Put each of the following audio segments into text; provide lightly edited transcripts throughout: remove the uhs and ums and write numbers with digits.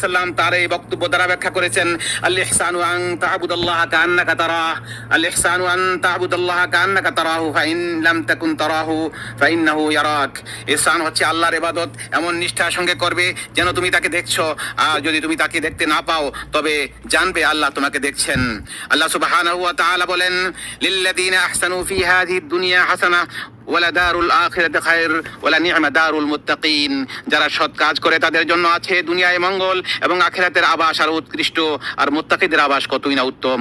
সাল্লাম তার এই বক্তব্য দ্বারা ব্যাখ্যা করেছেন, আল ইহসানু আন তা'বুদাল্লাহা কাআন্নাকা তারাহ, আল ইহসানু আন তা'বুদাল্লাহা কাআন্নাকা তারাহু ফাইন লাম তাকুন তারাহু ফাইন্নাহু ইয়ারাক। ইহসান হচ্ছে আল্লাহর ইবাদত এমন নিষ্ঠার সঙ্গে করবে যেন তুমি তাকে দেখছো, আর যদি তুমি তাকে দেখতে না পাও তবে জানবে আল্লাহ তোমাকে দেখছেন। আল্লাহ সুবহানাহু ওয়া তাআলা বলেন, লিল্লাযীনা আহসানু ফি হাযিহিদ দুনিয়া হাসানা ওয়ালা দারুল আখিরাতি খায়র ওয়ালা নি'মা দারুল মুত্তাকিন। যারা সৎ কাজ করে তাদের জন্য আছে দুনিয়ায় মঙ্গল এবং আখিরাতের আবাস আর উৎকৃষ্ট, আর মুত্তাকিদের আবাস কতই না উত্তম।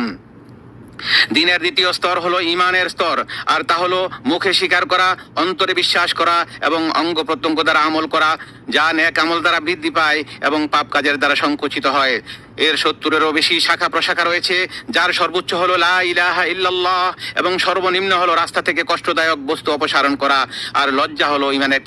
দিনের দ্বিতীয় স্তর হলো ঈমানের স্তর, আর তা হলো মুখে স্বীকার করা, অন্তরে বিশ্বাস করা এবং অঙ্গ প্রত্যঙ্গ দ্বারা আমল করা, যা নেক আমল দ্বারা বৃদ্ধি পায় এবং পাপ কাজের দ্বারা সংকুচিত হয়। এর 70-এরও বেশি শাখা প্রশাখা রয়েছে, যার সর্বোচ্চ হলো লা ইলাহা ইল্লাল্লাহ এবং সর্বনিম্ন হলো রাস্তা থেকে কষ্টদায়ক বস্তু অপসারণ করা। আর লজ্জা হলো ইমানের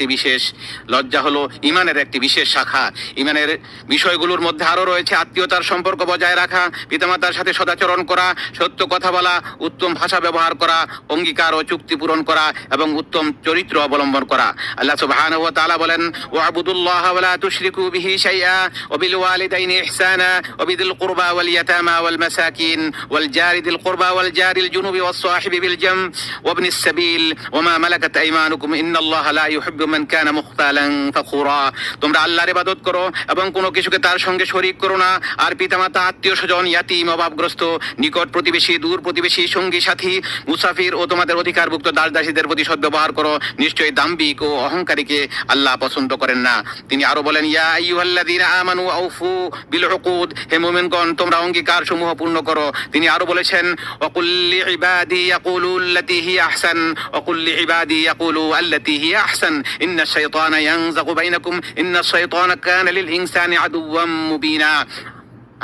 একটি বিশেষ শাখা। ইমানের বিষয়গুলোর মধ্যে আরো রয়েছে আত্মীয়তার সম্পর্ক বজায় রাখা, পিতামাতার সাথে সদাচরণ করা, সত্য কথা বলা, উত্তম ভাষা ব্যবহার করা, অঙ্গীকার ও চুক্তি পূরণ করা এবং উত্তম চরিত্র অবলম্বন করা। আল্লাহ সুবহানাহু ওয়া তাআলা বলেন, ওয়া'বুদুল্লাহা ওয়া লা তুশরিকু বিহি শাইআ ওয়া বিল ওয়ালিদাইনি ইহসানা وبذي القربى واليتامى والمساكين والجار ذي القربى والجار الجنوب والصاحب بالجنب وابن السبيل وما ملكت أيمانكم إن الله لا يحب من كان مختالا فخورا। তোমরা আল্লাহর ইবাদত করো এবং কোনো কিছুকে তার সঙ্গে শরীক করো না, আর পিতামাতা, আত্মীয় স্বজন, ইয়াতীম, অভাবগ্রস্ত, নিকট প্রতিবেশী, দূর প্রতিবেশী, সঙ্গী সাথী, মুসাফির ও তোমাদের অধিকারভুক্ত দাস দাসীদের প্রতি সদ্ব্যবহার করো। নিশ্চয়ই দাম্ভিক ও অহংকারীকে আল্লাহ পছন্দ করেন না। তিনি আরো বলেন, ইয়া আইয়ুহাল্লাযীনা আমানু আউফু বিল উকুদ, হে মুমিনগণ তোমরা অঙ্গীকার সমূহ পূর্ণ করো। তিনি আরো বলেছেন, ওয়াকুল লিইবাদি ইয়াকুলু আল্লাতী হিয়া আহসান ওয়াকুল লিইবাদি ইয়াকুলু আল্লাতী হিয়া আহসান ইন্নাশ শাইতানা ইয়ানযাগু বাইনাকুম ইন্নাশ শাইতানা কানা লিল ইনসানি আদুওয়াম মুবিনা।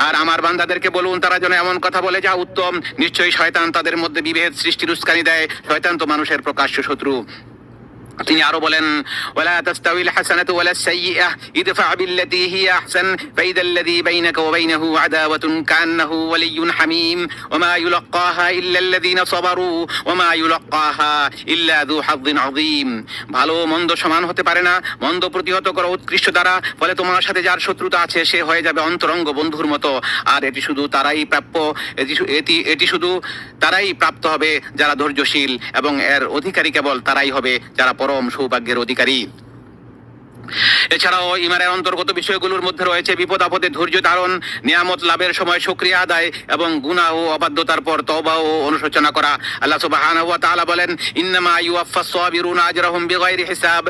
আর আমার বান্দাদেরকে বলুন তারা যেন এমন কথা বলে যা উত্তম, নিশ্চয়ই শয়তান তাদের মধ্যে বিভেদ সৃষ্টির উস্কানি দেয়। শয়তান তো মানুষের প্রকাশ্য শত্রু। তিনি আরো বলেন, ওয়ালা তাস্তাউইল হাসানাতু ওয়ালাস সাইয়্যিআহ ইদফা বিল্লাতী হিয়া আহসান ফাইদাল্লাযী বাইনাকা ওয়া বাইনাহু আদাওয়াতুন কান্নাহু ওয়ালিয়্যুন হামীম ওয়া মা ইউলাক্কাহা ইল্লাল্লাযীনা সাবারু ওয়া মা ইউলাক্কাহা ইল্লা যু হাযযিন আযীম। ভালো মন্দ সমান হতে পারে না, মন্দ প্রতিহত করো উৎকৃষ্ট দ্বারা, ফলে তোমার সাথে যার শত্রুতা আছে সে হয়ে যাবে অন্তরঙ্গ বন্ধুর মতো। আর এটি শুধু তারাই প্রাপ্ত হবে যারা ধৈর্যশীল, এবং এর অধিকারী কেবল তারাই হবে যারা পরম সৌভাগ্যের অধিকারী। এছাড়াও ঈমানের অন্তর্গত বিষয়গুলোর মধ্যে রয়েছে বিপদ আপদে ধৈর্য ধারণ, নিয়ামত লাভের সময় শুকরিয়া আদায় এবং গুনাহ ও অবাধ্যতার পর তওবা ও অনুশোচনা করা। আল্লাহ সুবহানাহু ওয়া তাআলা বলেন, ইন্নামা ইউওয়াফফাস সাবিরুনা আজরাহুম বিগাইরি হিসাব।